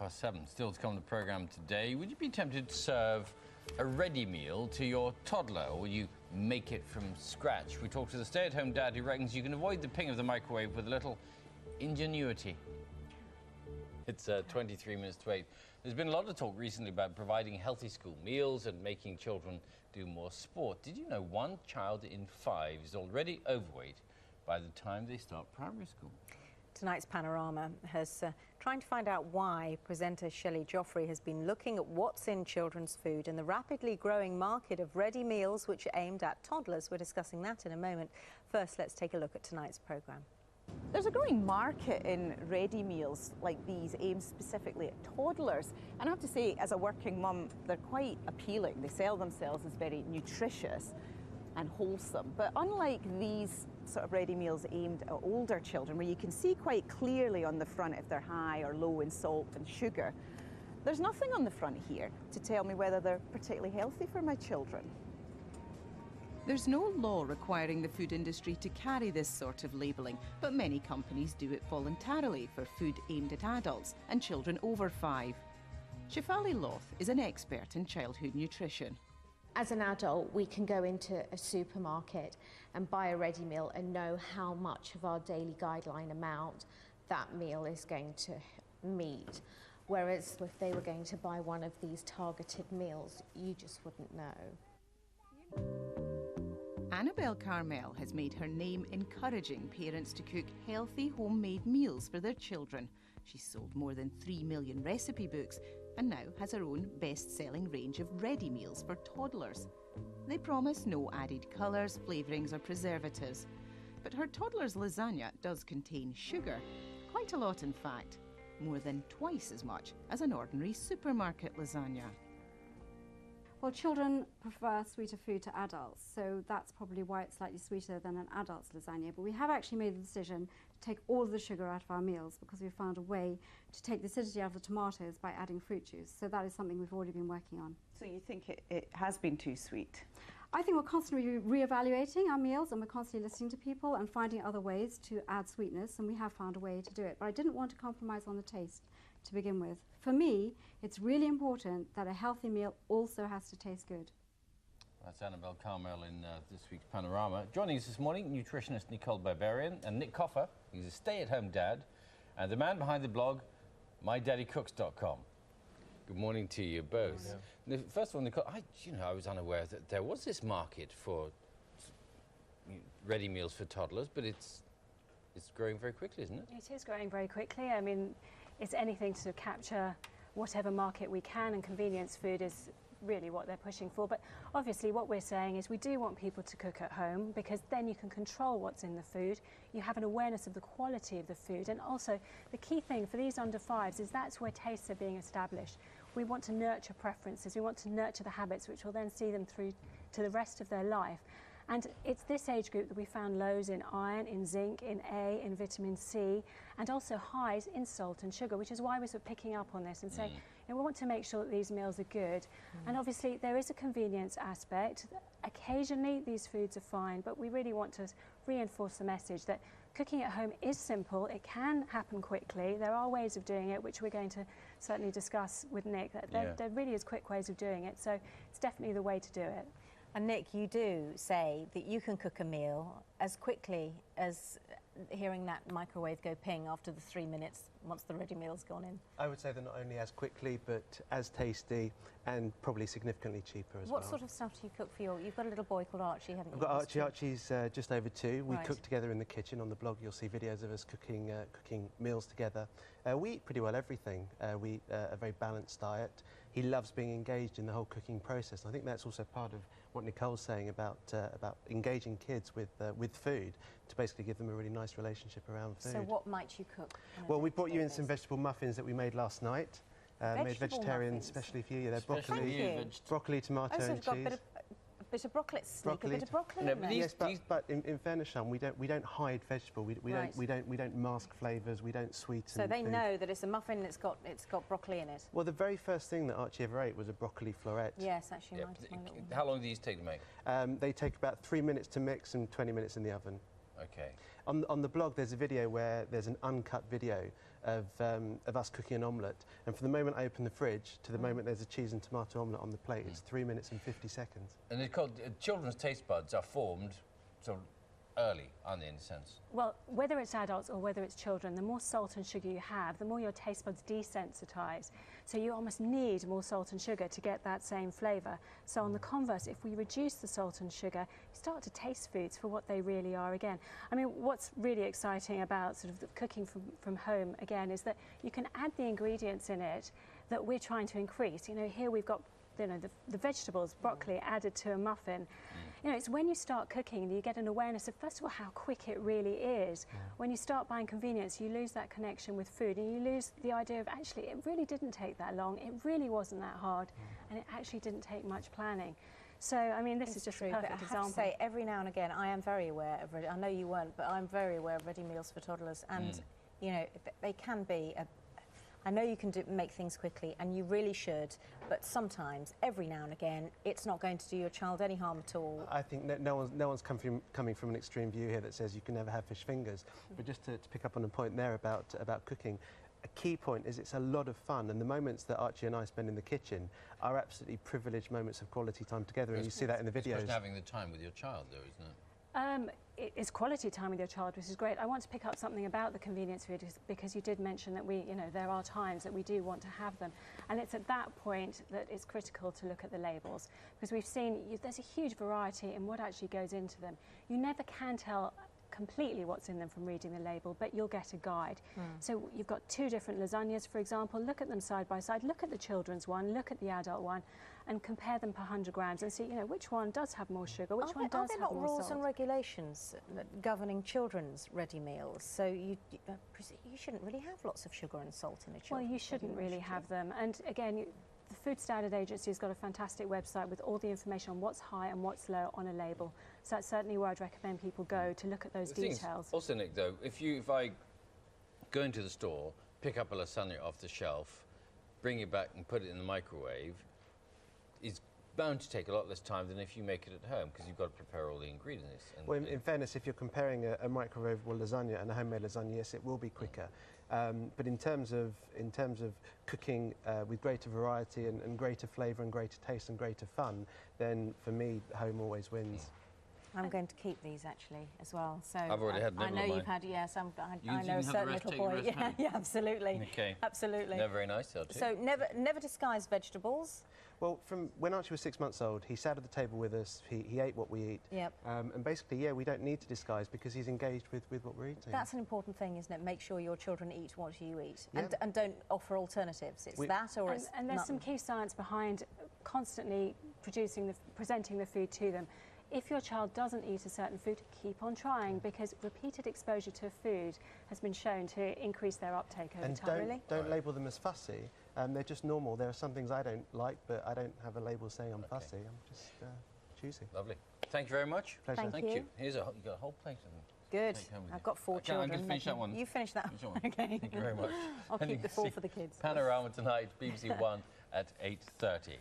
7:15. Still to come on the programme today, would you be tempted to serve a ready meal to your toddler, or will you make it from scratch? We talk to the stay-at-home dad who reckons you can avoid the ping of the microwave with a little ingenuity. It's 23 minutes to 8. There's been a lot of talk recently about providing healthy school meals and making children do more sport. Did you know 1 child in 5 is already overweight by the time they start primary school? Tonight's Panorama has trying to find out why presenter Shelley Joffrey has been looking at what's in children's food and the rapidly growing market of ready meals which are aimed at toddlers. We're discussing that in a moment. First, let's take a look at tonight's programme. There's a growing market in ready meals like these aimed specifically at toddlers. And I have to say, as a working mum, they're quite appealing. They sell themselves as very nutritious and wholesome. But unlike these sort of ready meals aimed at older children, where you can see quite clearly on the front if they're high or low in salt and sugar, there's nothing on the front here to tell me whether they're particularly healthy for my children. There's no law requiring the food industry to carry this sort of labelling, but many companies do it voluntarily for food aimed at adults and children over 5. Shefali Loth is an expert in childhood nutrition. As an adult, we can go into a supermarket and buy a ready meal and know how much of our daily guideline amount that meal is going to meet. Whereas if they were going to buy one of these targeted meals, you just wouldn't know. Annabelle Carmel has made her name encouraging parents to cook healthy homemade meals for their children. She's sold more than 3 million recipe books and now has her own best-selling range of ready meals for toddlers. They promise no added colours, flavourings or preservatives. But her toddler's lasagna does contain sugar, quite a lot in fact, more than twice as much as an ordinary supermarket lasagna. Well, children prefer sweeter food to adults, so that's probably why it's slightly sweeter than an adult's lasagna. But we have actually made the decision to take all of the sugar out of our meals because we found a way to take the acidity out of the tomatoes by adding fruit juice. So that is something we've already been working on. So you think it has been too sweet? I think we're constantly re-evaluating our meals, and we're constantly listening to people and finding other ways to add sweetness, and we have found a way to do it. But I didn't want to compromise on the taste to begin with. For me, it's really important that a healthy meal also has to taste good. That's Annabelle Carmel in this week's Panorama. Joining us this morning, nutritionist Nicole Berberian and Nick Coffer. He's a stay-at-home dad and the man behind the blog MyDaddyCooks.com. Good morning to you both. Yeah. First of all, Nicole, I was unaware that there was this market for ready meals for toddlers, but it's growing very quickly, isn't it? It is growing very quickly. I mean, it's anything to capture whatever market we can, and convenience food is really what they're pushing for. But obviously what we're saying is we do want people to cook at home, because then you can control what's in the food. You have an awareness of the quality of the food, and also the key thing for these under 5s is that's where tastes are being established. We want to nurture preferences, we want to nurture the habits which will then see them through to the rest of their life. And it's this age group that we found lows in iron, in zinc, in A, in vitamin C, and also highs in salt and sugar, which is why we're sort of picking up on this and saying, we want to make sure that these meals are good. And obviously there is a convenience aspect. Occasionally these foods are fine, but we really want to reinforce the message that cooking at home is simple, it can happen quickly. There are ways of doing it, which we're going to certainly discuss with Nick. There really is quick ways of doing it, so it's definitely the way to do it. And Nick, you do say that you can cook a meal as quickly as hearing that microwave go ping after the 3 minutes once the ready meal's gone in. I would say that not only as quickly, but as tasty and probably significantly cheaper as well. What sort of stuff do you cook for you've got a little boy called Archie, haven't you? I've got Archie. Archie's just over 2. We Right. cook together in the kitchen. On the blog you'll see videos of us cooking meals together. We eat pretty well everything. We eat a very balanced diet. He loves being engaged in the whole cooking process. I think that's also part of what Nicole's saying about engaging kids with food, to basically give them a really nice relationship around food. So what might you cook? Well, we brought you in some vegetable muffins that we made last night. Made vegetarian, especially for you. Yeah, they're broccoli, tomato and cheese. A bit of broccoli, sneak a bit of broccoli in there. Yes, but in fairness, Sean, we don't hide vegetable. We don't mask flavours. We don't sweeten. So they food. know that it's a muffin and it's got broccoli in it. Well, the very first thing that Archie ever ate was a broccoli floret. Yes, actually, How long do these take to make? They take about 3 minutes to mix and 20 minutes in the oven. Okay. On the blog, there's a video where there's an uncut video of us cooking an omelette. And from the moment I open the fridge to the moment there's a cheese and tomato omelette on the plate, it's 3 minutes and 50 seconds. And it's called, children's taste buds are formed sort of early, aren't they, in a sense? Well, whether it's adults or whether it's children, the more salt and sugar you have, the more your taste buds desensitise. So you almost need more salt and sugar to get that same flavour. So on the converse, if we reduce the salt and sugar, you start to taste foods for what they really are again. I mean, what's really exciting about sort of the cooking from home, again, is that you can add the ingredients in it that we're trying to increase. You know, here we've got, you know, the vegetables, broccoli added to a muffin. You know, it's when you start cooking that you get an awareness of, first of all, how quick it really is. When you start buying convenience, you lose that connection with food, and you lose the idea of, actually, it really didn't take that long, it really wasn't that hard, and it actually didn't take much planning. So, I mean, this is just a perfect example. I have to say, every now and again, I am very aware of, I know you weren't, but I'm very aware of ready meals for toddlers, and, you know, they can be I know you can make things quickly, and you really should, but sometimes, every now and again, it's not going to do your child any harm at all. I think no one's coming from an extreme view here that says you can never have fish fingers. But just to pick up on a point there about cooking, a key point is it's a lot of fun, and the moments that Archie and I spend in the kitchen are absolutely privileged moments of quality time together, and you see that in the videos. It's having the time with your child, though, isn't it? It's quality time with your child, which is great. I want to pick up something about the convenience food because you did mention that there are times that we do want to have them, and it's at that point that it's critical to look at the labels, because we've seen there's a huge variety in what actually goes into them. You never can tell completely what's in them from reading the label, but you'll get a guide. So you've got 2 different lasagnas, for example. Look at them side by side. Look at the children's one, look at the adult one, and compare them per 100 grams and see, you know, which one does have more sugar, which one does have more salt. Are there not rules and regulations governing children's ready meals? So you shouldn't really have lots of sugar and salt in a children's. Well, you shouldn't really have them. And again, the Food Standard Agency has got a fantastic website with all the information on what's high and what's low on a label. So that's certainly where I'd recommend people go to look at those details. Also, Nick, though, if I go into the store, pick up a lasagna off the shelf, bring it back and put it in the microwave, it's bound to take a lot less time than if you make it at home, because you've got to prepare all the ingredients. Well, in fairness, if you're comparing a microwavable lasagna and a homemade lasagna, yes, it will be quicker. But in terms of cooking with greater variety and greater flavour and greater taste and greater fun, then for me, home always wins. I'm going to keep these actually as well. So I've already had I know you've had, yes. I know a certain little boy. Yeah, absolutely. Okay. Absolutely. They're very nice, though, too. So never disguise vegetables. Well, from when Archie was 6 months old, he sat at the table with us. He ate what we eat. Yep. And basically, yeah, we don't need to disguise because he's engaged with what we're eating. That's an important thing, isn't it? Make sure your children eat what you eat, Yeah. and don't offer alternatives. It's that, or it's and there's nothing. some key science behind constantly presenting the food to them. If your child doesn't eat a certain food, keep on trying, because repeated exposure to food has been shown to increase their uptake over time. And don't label them as fussy. They're just normal. There are some things I don't like, but I don't have a label saying I'm fussy. I'm just choosy. Lovely. Thank you very much. Pleasure. Thank you. Here's you've got a whole plate of them. Good. Take home with I've you. got 4 Okay, children. I'm going to finish that one. You finish that. Finish that one. Okay. Thank you very much. I'll keep the 4 See for the kids. Panorama tonight, BBC One at 8:30.